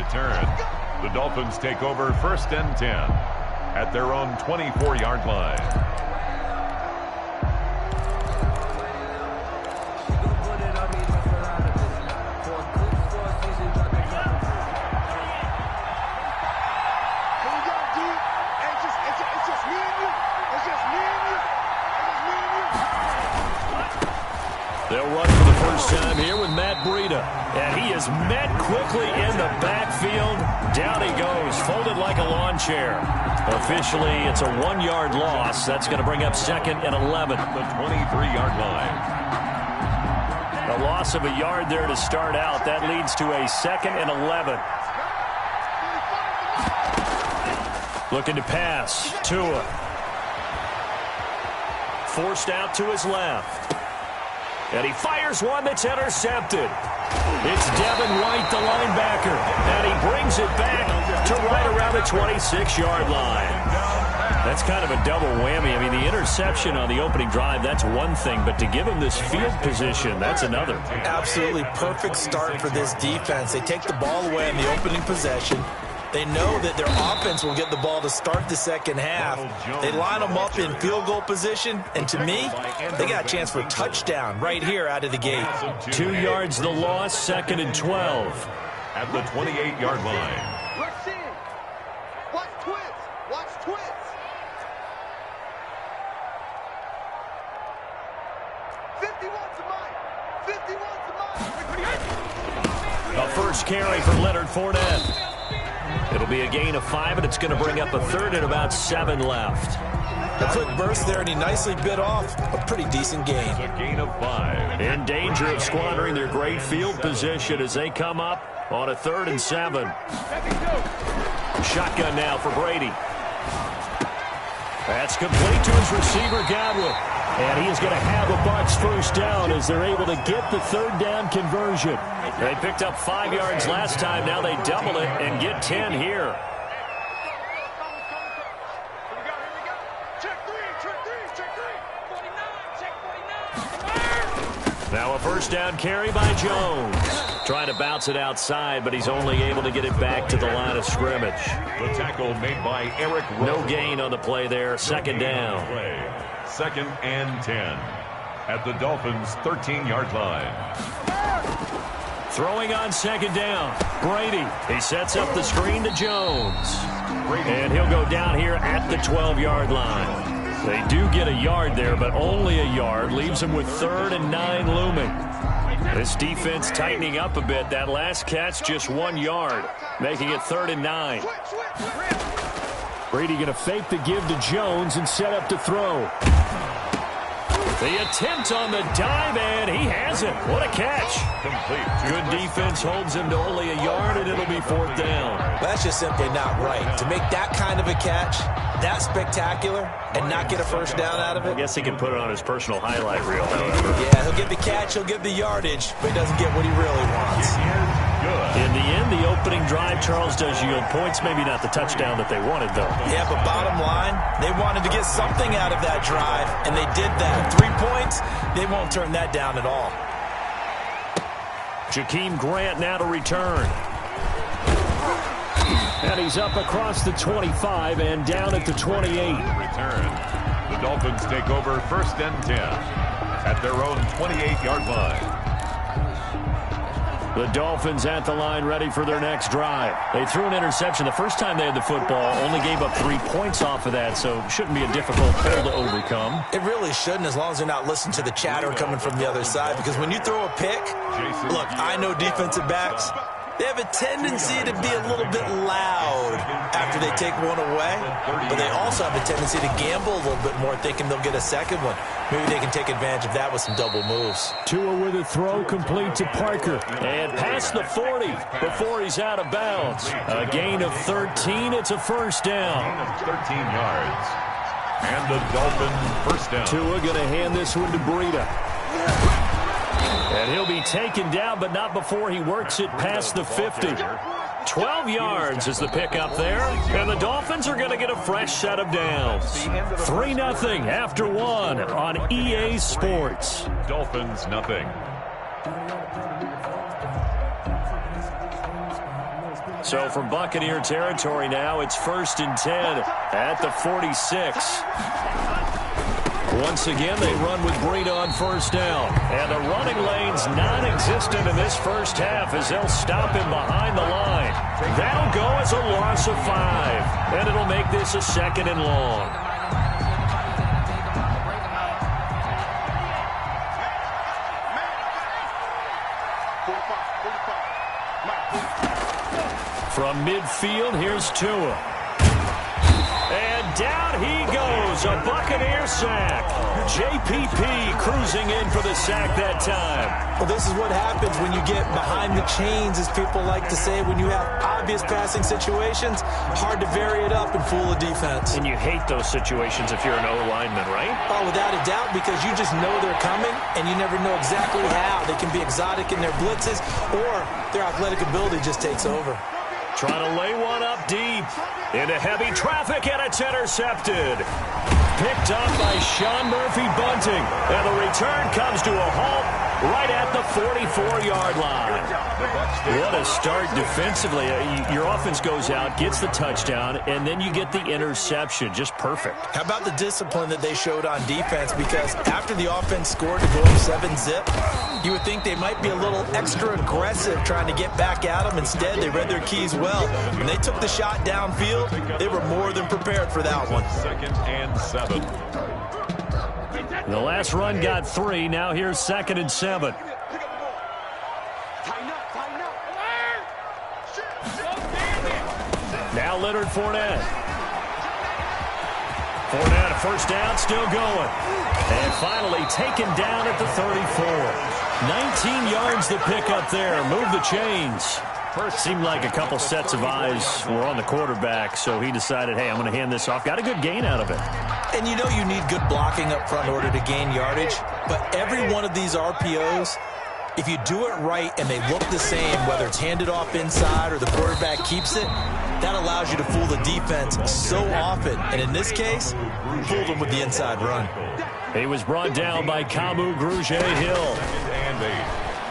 return. The Dolphins take over 1st and 10 at their own 24-yard line. They'll run for the first time here with Matt Breida. And he is met quickly in the backfield. Down he goes, folded like a lawn chair. Officially, it's a 1-yard loss. That's going to bring up 2nd and 11. The 23-yard line. A loss of a yard there to start out. That leads to a 2nd and 11. Looking to pass. Tua. Forced out to his left. And he fires one that's intercepted. It's Devin White, the linebacker. And he brings it back to right around the 26-yard line. That's kind of a double whammy. I mean, the interception on the opening drive, that's one thing. But to give him this field position, that's another. Absolutely perfect start for this defense. They take the ball away in the opening possession. They know that their offense will get the ball to start the second half. They line them up in field goal position, and to me, they got a chance for a touchdown right here out of the gate. 2 yards the loss, 2nd and 12. At the 28-yard line. Rush in. Watch twins. Watch twins. 51's a mine. 51's a mine. A first carry for Leonard Fournette. It'll be a gain of 5, and it's going to bring up a 3rd and about 7 left. A quick burst there, and he nicely bit off a pretty decent gain. A gain of 5. In danger of squandering their great field position as they come up on a 3rd and 7. Shotgun now for Brady. That's complete to his receiver, Godwin. And he is going to have a Bucs first down as they're able to get the 3rd down conversion. They picked up 5 yards last time. Now they double it and get 10 here. Now a first down carry by Jones. Trying to bounce it outside, but he's only able to get it back to the line of scrimmage. The tackle made by Eric Rowe. No gain on the play there. 2nd down. 2nd and 10 at the Dolphins' 13-yard line. Throwing on 2nd down. Brady. He sets up the screen to Jones. And he'll go down here at the 12-yard line. They do get a yard there, but only a yard. Leaves them with 3rd and 9 looming. This defense tightening up a bit. That last catch just 1 yard, making it 3rd and 9. Brady going to fake the give to Jones and set up to throw. The attempt on the dive, and he has it. What a catch. Complete. Good defense holds him to only a yard, and it'll be 4th down. That's just simply not right. To make that kind of a catch, that spectacular, and not get a first down out of it. I guess he can put it on his personal highlight reel, however. Yeah, he'll get the catch, he'll get the yardage, but he doesn't get what he really wants. In the end, the opening drive, Charles, does yield points. Maybe not the touchdown that they wanted, though. Yeah, but bottom line, they wanted to get something out of that drive, and they did that. 3 points, they won't turn that down at all. Jakeem Grant now to return. And he's up across the 25 and down at the 28. Return. The Dolphins take over 1st and 10 at their own 28-yard line. The Dolphins at the line ready for their next drive. They threw an interception the first time they had the football, only gave up 3 points off of that, so shouldn't be a difficult hole to overcome. It really shouldn't, as long as they're not listening to the chatter coming from the other side, because when you throw a pick, look, I know defensive backs, they have a tendency to be a little bit loud after they take one away, but they also have a tendency to gamble a little bit more, thinking they'll get a second one. Maybe they can take advantage of that with some double moves. Tua with a throw complete to Parker. And past the 40 before he's out of bounds. A gain of 13. It's a first down. Gain of 13 yards. And the Dolphins first down. Tua going to hand this one to Breida. And he'll be taken down, but not before he works it past the 50. 12 yards is the pickup there, and the Dolphins are going to get a fresh set of downs. 3-0 after 1 on EA Sports. Dolphins nothing. So from Buccaneer territory now, it's 1st and 10 at the 46. Once again, they run with Breida on 1st down. And the running lane's non-existent in this first half as they'll stop him behind the line. That'll go as a loss of 5. And it'll make this a 2nd and long. From midfield, here's Tua. And down he goes, a Buccaneer sack. JPP cruising in for the sack that time. Well, this is what happens when you get behind the chains, as people like to say. When you have obvious passing situations, hard to vary it up and fool a defense. And you hate those situations if you're an O-lineman, right? Oh, without a doubt, because you just know they're coming, and you never know exactly how. They can be exotic in their blitzes, or their athletic ability just takes over. Trying to lay one up deep. Into heavy traffic, and it's intercepted. Picked up by Sean Murphy-Bunting. And the return comes to a halt right at the 44-yard line. What a start defensively. Your offense goes out, gets the touchdown, and then you get the interception. Just perfect. How about the discipline that they showed on defense? Because after the offense scored to go up 7-zip, you would think they might be a little extra aggressive trying to get back at them. Instead, they read their keys well. When they took the shot downfield, they were more than prepared for that one. 2nd and 7. The last run got 3. Now here's 2nd and 7. Now Leonard Fournette. Fournette, a 1st down, still going. And finally taken down at the 34. 19 yards to pick up there. Move the chains. First seemed like a couple sets of eyes were on the quarterback, so he decided, hey, I'm going to hand this off. Got a good gain out of it. And you know you need good blocking up front in order to gain yardage. But every one of these RPOs, if you do it right and they look the same, whether it's handed off inside or the quarterback keeps it, that allows you to fool the defense so often. And in this case, fooled them with the inside run. He was brought down by Kamu Grugier-Hill. And 8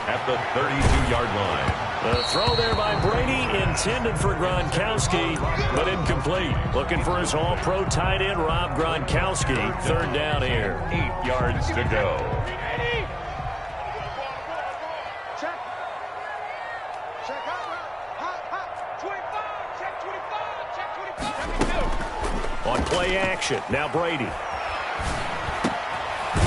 at the 32-yard line. The throw there by Brady, intended for Gronkowski, but incomplete. Looking for his all-pro tight end, Rob Gronkowski. 3rd down here. 8 yards to go. On play action, now Brady.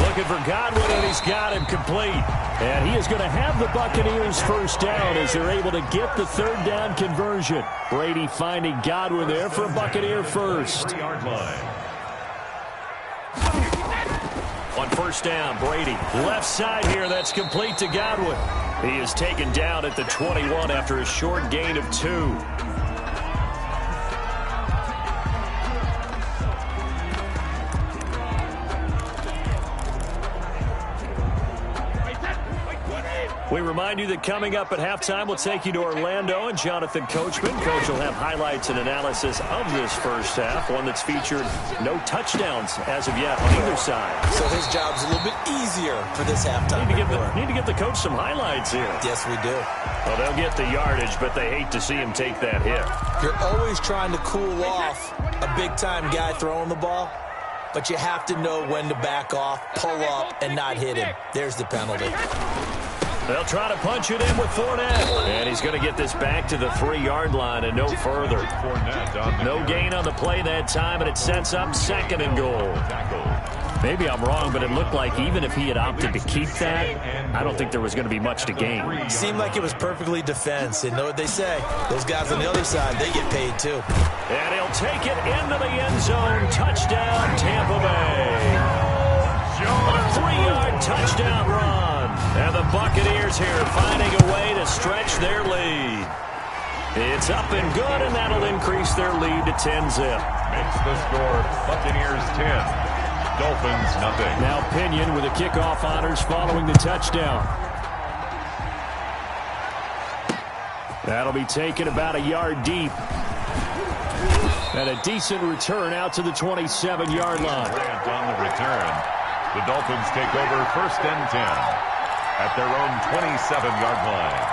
Looking for Godwin, and he's got him complete. And he is going to have the Buccaneers 1st down as they're able to get the 3rd down conversion. Brady finding Godwin there for a Buccaneer 1st. 3-yard line. On 1st down, Brady. Left side here, that's complete to Godwin. He is taken down at the 21 after a short gain of 2. We remind you that coming up at halftime, we'll take you to Orlando and Jonathan Coachman. Coach will have highlights and analysis of this first half, one that's featured no touchdowns as of yet on either side. So his job's a little bit easier for this halftime. Need to get the coach some highlights here. Yes, we do. Well, they'll get the yardage, but they hate to see him take that hit. You're always trying to cool off a big-time guy throwing the ball, but you have to know when to back off, pull up, and not hit him. There's the penalty. They'll try to punch it in with Fournette. And he's going to get this back to the 3-yard line and no further. No gain on the play that time, and it sets up 2nd and goal. Maybe I'm wrong, but it looked like even if he had opted to keep that, I don't think there was going to be much to gain. Seemed like it was perfectly defense. And know what they say? Those guys on the other side, they get paid too. And he'll take it into the end zone. Touchdown, Tampa Bay. A 3-yard touchdown run. And the Buccaneers here finding a way to stretch their lead. It's up and good, and that'll increase their lead to 10-zip. Makes the score Buccaneers 10, Dolphins nothing. Now Pinion with the kickoff honors following the touchdown. That'll be taken about a yard deep. And a decent return out to the 27-yard line. On the return, the Dolphins take over 1st and 10 at their own 27-yard line.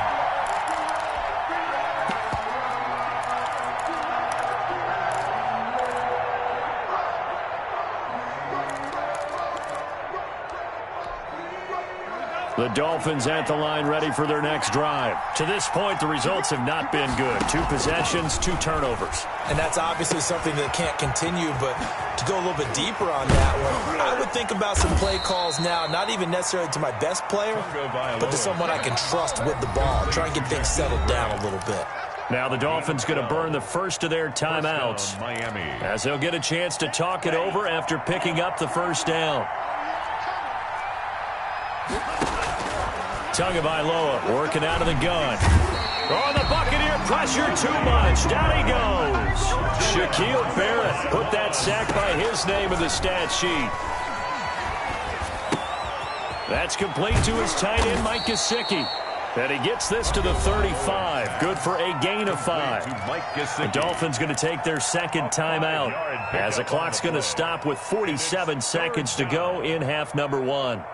The Dolphins at the line ready for their next drive. To this point, the results have not been good. 2 possessions, 2 turnovers. And that's obviously something that can't continue, but to go a little bit deeper on that one, I would think about some play calls now, not even necessarily to my best player, but to someone I can trust with the ball. Try and get things settled down a little bit. Now the Dolphins going to burn the first of their timeouts as they'll get a chance to talk it over after picking up the first down. Tagovailoa working out of the gun. Oh, the Buccaneer pressure too much. Down he goes. Shaquille Barrett put that sack by his name in the stat sheet. That's complete to his tight end, Mike Gesicki. And he gets this to the 35. Good for a gain of 5. The Dolphins going to take their second timeout as the clock's going to stop with 47 seconds to go in half number 1.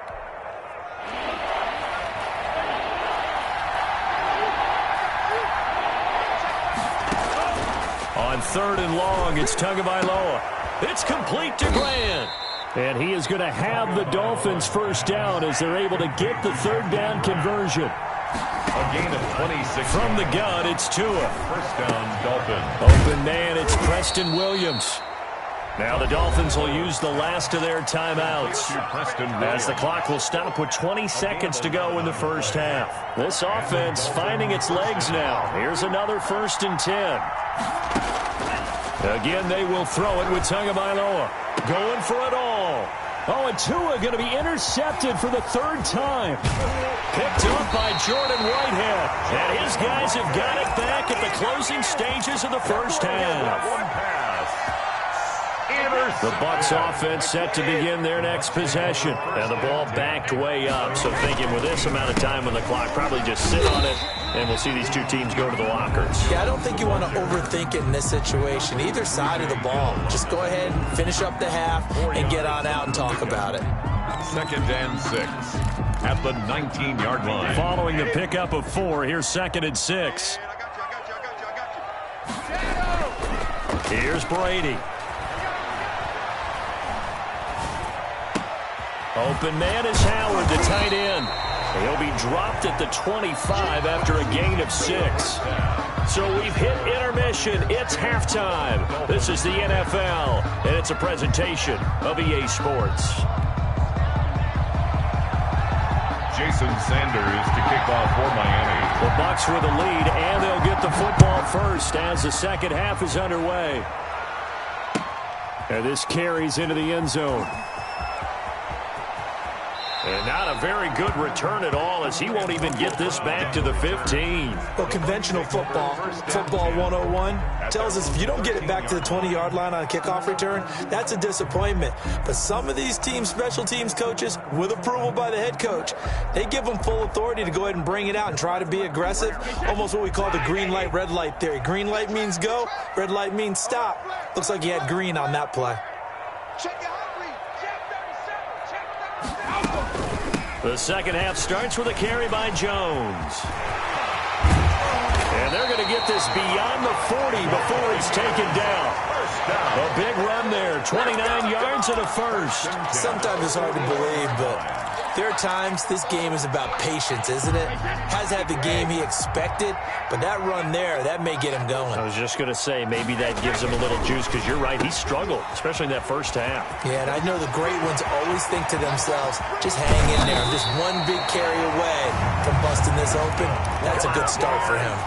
On 3rd and long, it's Tagovailoa. It's complete to Grant. And he is going to have the Dolphins first down as they're able to get the 3rd down conversion. A gain of 26. From the gun, it's Tua. First down, Dolphins. Open man, it's Preston Williams. Now the Dolphins will use the last of their timeouts as the clock will stop with 20 seconds to go in the first half. This offense finding its legs now. Here's another 1st and 10. Again, they will throw it with Tagovailoa. Going for it all. Oh, and Tua going to be intercepted for the 3rd time. Picked up by Jordan Whitehead. And his guys have got it back at the closing stages of the first half. One pass. The Bucs offense set to begin their next possession. And the ball backed way up. So thinking with this amount of time on the clock, probably just sit on it. And we'll see these two teams go to the lockers. Yeah, I don't think you want to overthink it in this situation. Either side of the ball. Just go ahead and finish up the half and get on out and talk about it. 2nd and 6 at the 19-yard line. Following the pickup of 4, here's 2nd and 6. Here's Brady. Open man is Howard, the tight end. He'll be dropped at the 25 after a gain of 6. So we've hit intermission. It's halftime. This is the NFL, and it's a presentation of EA Sports. Jason Sanders to kick off for Miami. The Bucs with the lead, and they'll get the football first as the second half is underway. And this carries into the end zone. And not a very good return at all as he won't even get this back to the 15. Well, conventional football 101, tells us if you don't get it back to the 20-yard line on a kickoff return, that's a disappointment. But some of these teams, special teams coaches, with approval by the head coach, they give them full authority to go ahead and bring it out and try to be aggressive. Almost what we call the green light, red light theory. Green light means go, red light means stop. Looks like he had green on that play. The second half starts with a carry by Jones. And they're going to get this beyond the 40 before he's taken down. A big run there, 29 yards and a first. Sometimes it's hard to believe, but there are times this game is about patience, isn't it? Has had the game he expected, but that run there, that may get him going. I was just going to say, maybe that gives him a little juice, because you're right, he struggled, especially in that first half. Yeah, and I know the great ones always think to themselves, just hang in there. Just one big carry away from busting this open. That's a good start for him.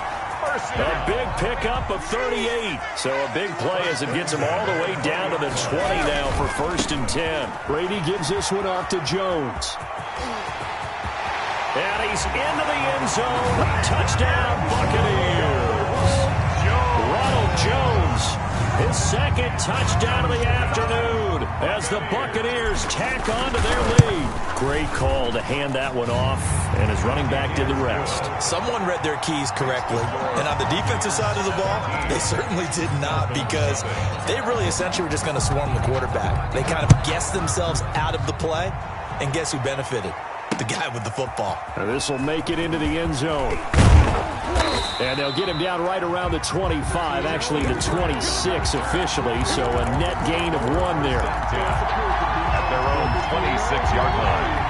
A big pickup of 38. So a big play as it gets him all the way down to the 20 now for 1st and 10. Brady gives this one off to Jones. And he's into the end zone. Touchdown, Buccaneers. Ronald Jones, his second touchdown of the afternoon as the Buccaneers tack on to their lead. Great call to hand that one off, and his running back did the rest. Someone read their keys correctly, and on the defensive side of the ball, they certainly did not, because they really essentially were just going to swarm the quarterback. They kind of guessed themselves out of the play, and guess who benefited? The guy with the football. Now this will make it into the end zone. And they'll get him down right around the 25, actually the 26 officially, so a net gain of 1 there. At their own 26-yard line.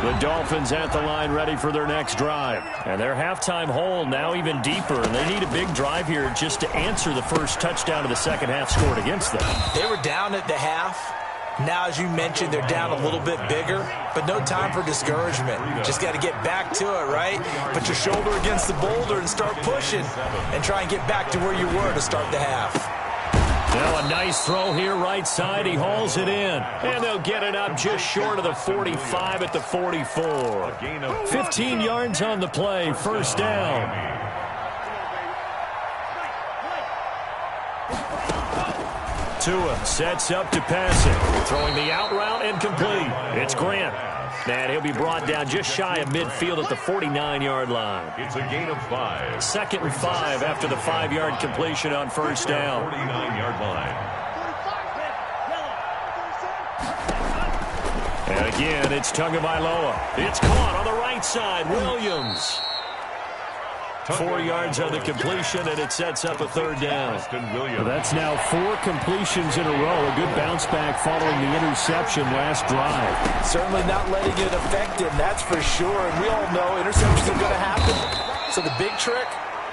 The Dolphins at the line ready for their next drive. And their halftime hole now even deeper, and they need a big drive here just to answer the first touchdown of the second half scored against them. They were down at the half. Now, as you mentioned, they're down a little bit bigger, but no time for discouragement. Just got to get back to it, right? Put your shoulder against the boulder and start pushing and try and get back to where you were to start the half. Now a nice throw here right side. He hauls it in. And they'll get it up just short of the 45 at the 44. 15 yards on the play. First down. Tua sets up to pass it. Throwing the out route incomplete. It's Grant. And he'll be brought down just shy of midfield at the 49-yard line. It's a gain of 5. 2nd and 5 after the 5-yard completion on first down. 49-yard line. And again, it's Tagovailoa. It's caught on the right side. Williams. 4 yards on the completion, and it sets up a third down. That's now 4 completions in a row. A good bounce back following the interception last drive. Certainly not letting it affect him, that's for sure. And we all know interceptions are going to happen. So the big trick,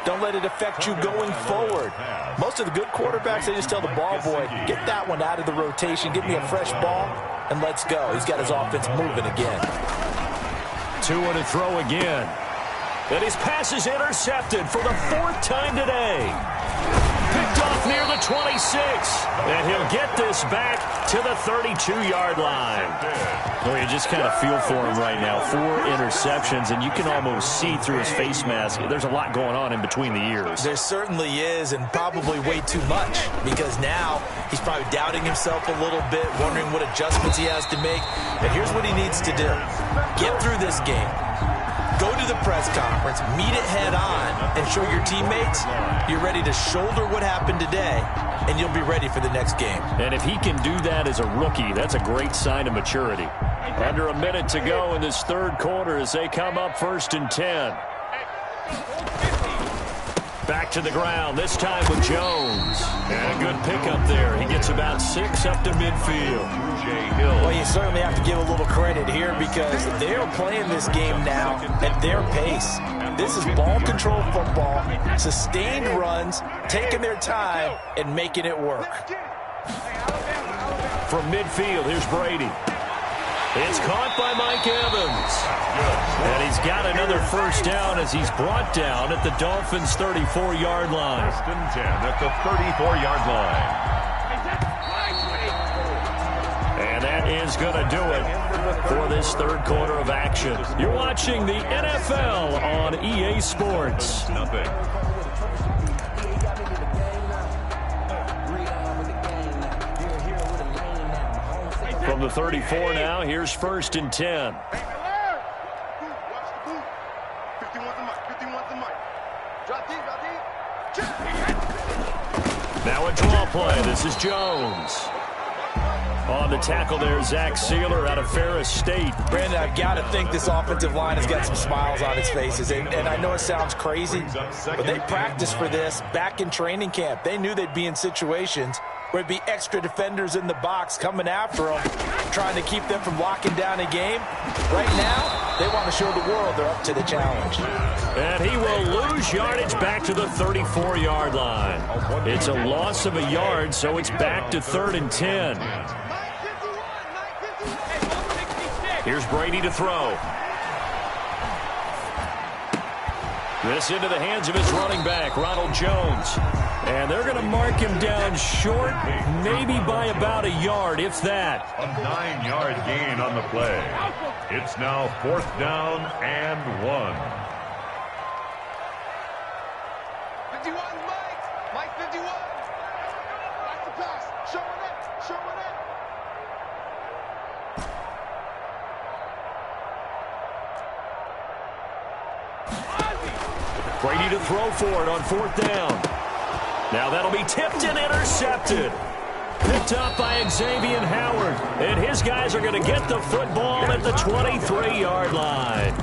don't let it affect you going forward. Most of the good quarterbacks, they just tell the ball boy, get that one out of the rotation, give me a fresh ball, and let's go. He's got his offense moving again. Tua to throw again. And his pass is intercepted for the 4th time today. Picked off near the 26. And he'll get this back to the 32-yard line. Oh, you just kind of feel for him right now. 4 interceptions, and you can almost see through his face mask. There's a lot going on in between the ears. There certainly is, and probably way too much, because now he's probably doubting himself a little bit, wondering what adjustments he has to make. And here's what he needs to do. Get through this game. Go to the press conference, meet it head on, and show your teammates you're ready to shoulder what happened today, and you'll be ready for the next game. And if he can do that as a rookie, that's a great sign of maturity. Under a minute to go in this third quarter as they come up 1st and 10. Back to the ground, this time with Jones. And a good pickup there. He gets about 6 up to midfield. Well, you certainly have to give a little credit here because they are playing this game now at their pace. This is ball control football, sustained runs, taking their time, and making it work. From midfield, here's Brady. It's caught by Mike Evans. And he's got another first down as he's brought down at the Dolphins' 34-yard line. 1st and 10 at the 34-yard line. And that is going to do it for this third quarter of action. You're watching the NFL on EA Sports. Nothing. From the 34 now, here's 1st and 10. Now a draw play. This is Jones. On the tackle there, Zach Sealer out of Ferris State. Brandon, I've got to think this offensive line has got some smiles on its faces. And I know it sounds crazy, but they practiced for this back in training camp. They knew they'd be in situations where it'd be extra defenders in the box coming after them, trying to keep them from locking down a game. Right now, they want to show the world they're up to the challenge. And he will lose yardage back to the 34-yard line. It's a loss of a yard, so it's back to 3rd and 10. Here's Brady to throw. This into the hands of his running back, Ronald Jones. And they're going to mark him down short, maybe by about a yard, if that. A 9-yard gain on the play. It's now 4th down and 1. 51, Mike. Mike 51. Back to pass. Showing it. Showing it. Brady to throw for it on 4th down. Now that'll be tipped and intercepted. Picked up by Xavier Howard. And his guys are going to get the football at the 23-yard line.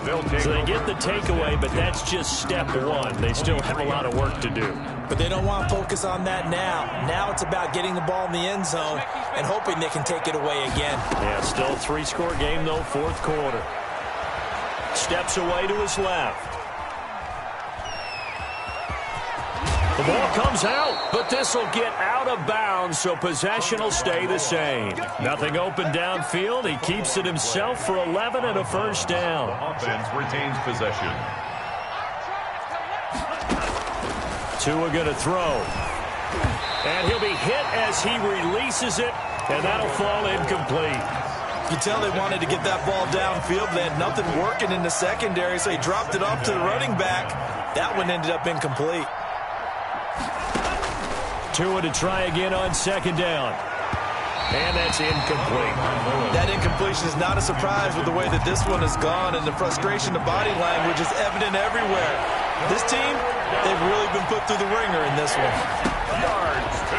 So they get the takeaway, but that's just step one. They still have a lot of work to do. But they don't want to focus on that now. Now it's about getting the ball in the end zone and hoping they can take it away again. Yeah, still a three-score game, though, fourth quarter. Steps away to his left. The ball comes out, but this will get out of bounds, so possession will stay the same. Nothing open downfield. He keeps it himself for 11 and a first down. Offense retains possession. Tua going to throw. And he'll be hit as he releases it, and that'll fall incomplete. You tell they wanted to get that ball downfield. They had nothing working in the secondary, so he dropped it off to the running back. That one ended up incomplete. Tua to try again on second down. And that's incomplete. That incompletion is not a surprise with the way that this one has gone, and the frustration, the body language is evident everywhere. This team, they've really been put through the ringer in this one.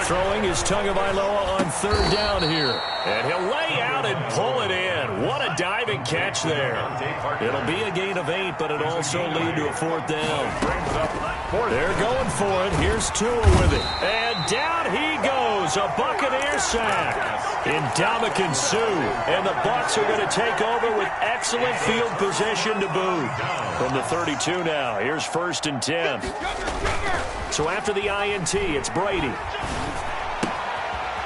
Throwing is Tagovailoa on third down here. And he'll lay out and pull it in. What a diving catch there. It'll be a gain of 8, but it'll also lead to a fourth down. They're going for it. Here's Tua with it. And down he goes. A Buccaneer sack. Ndamukong Suh. And the Bucs are going to take over with excellent field position to boot. From the 32 now. Here's 1st and 10. So after the INT, it's Brady.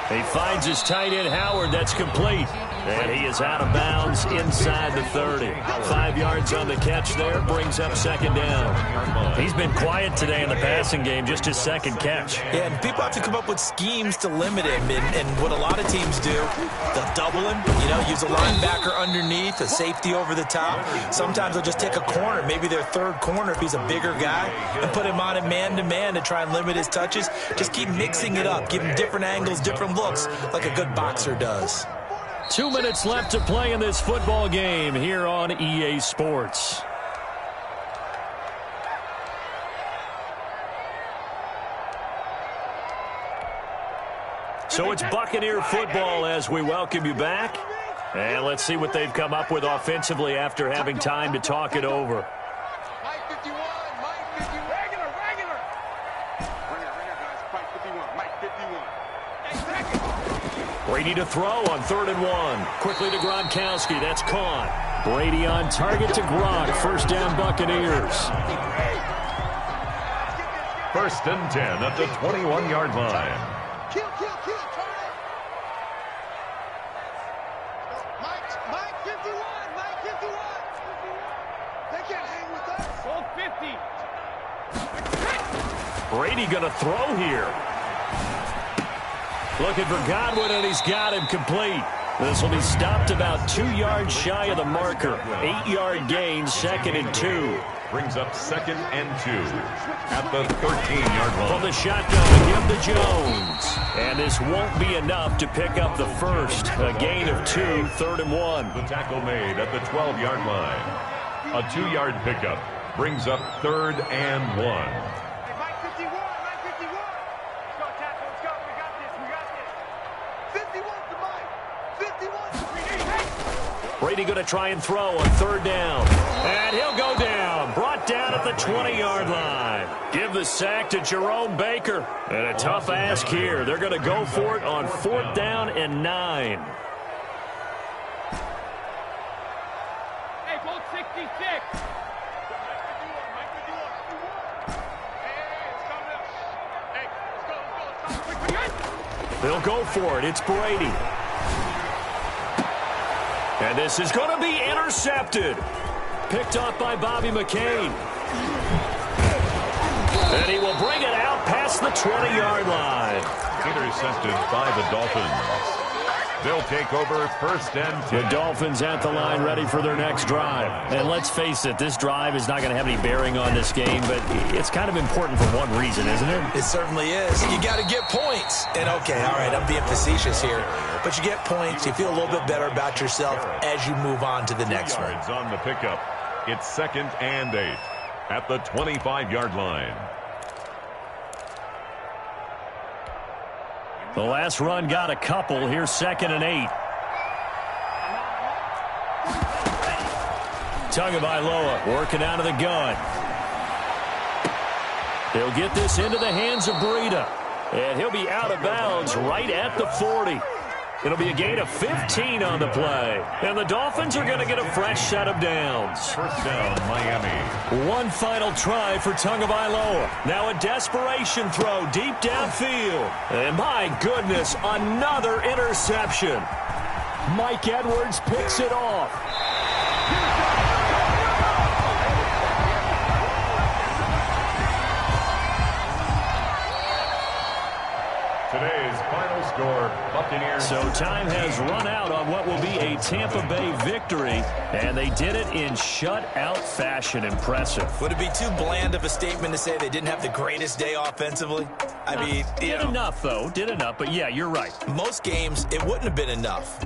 He finds his tight end, Howard. That's complete. And he is out of bounds inside the 30. 5 yards on the catch there. Brings up second down. He's been quiet today in the passing game. Just his second catch. Yeah, and people have to come up with schemes to limit him. And what a lot of teams do, they'll double him. You know, use a linebacker underneath, a safety over the top. Sometimes they'll just take a corner, maybe their third corner if he's a bigger guy, and put him on a man-to-man to try and limit his touches. Just keep mixing it up. Give him different angles, different looks, like a good boxer does. 2 minutes left to play in this football game here on EA Sports. So it's Buccaneer football as we welcome you back. And let's see what they've come up with offensively after having time to talk it over. Mike 51, Mike 51. Regular. Ringer, guys. Mike 51, Mike 51. Brady to throw on 3rd and 1. Quickly to Gronkowski. That's caught. Brady on target to Gronk. First down, Buccaneers. 1st and 10 at the 21-yard line. Kill, turn it. Mike 51, Mike 51. They can't hang with us. Hold 50. Brady going to throw here. Looking for Godwin, and he's got him complete. This will be stopped about 2 yards shy of the marker. 8-yard gain, 2nd and 2. Brings up 2nd and 2 at the 13-yard line. From the shotgun to give to Jones. And this won't be enough to pick up the first. A gain of 2, 3rd and 1. The tackle made at the 12-yard line. A 2-yard pickup brings up 3rd and 1. Mike 51, Mike 51. Let's go, tackle, let's go. We got this. 51 to Mike. 51 to me. Brady going to try and throw on 3rd down. And he'll go down. Brought down at the 20-yard line. Give the sack to Jerome Baker. And a tough ask here. They're going to go for it on 4th down and 9. Hey, hold 66. They'll go for it. It's Brady. And this is going to be intercepted. Picked off by Bobby McCain. And he will bring it out past the 20-yard line. Intercepted by the Dolphins. They'll take over 1st and 10. The Dolphins at the line ready for their next drive. And let's face it, this drive is not going to have any bearing on this game, but it's kind of important for one reason, isn't it? It certainly is. You got to get points. And okay, all right, I'm being facetious here. But you get points, you feel a little bit better about yourself as you move on to the next one. Yards on the pickup. It's 2nd and 8 at the 25-yard line. The last run got a couple. Here's 2nd and 8. Tagovailoa working out of the gun. He'll get this into the hands of Breida. And he'll be out of bounds right at the 40. It'll be a gain of 15 on the play. And the Dolphins are going to get a fresh set of downs. First down, Miami. One final try for Tagovailoa. Now a desperation throw deep downfield. And my goodness, another interception. Mike Edwards picks it off. Today's final score, Buccaneers. So time has run out on what will be a Tampa Bay victory, and they did it in shutout fashion. Impressive. Would it be too bland of a statement to say they didn't have the greatest day offensively? I mean, did enough, though. Did enough, but yeah, you're right. Most games, it wouldn't have been enough.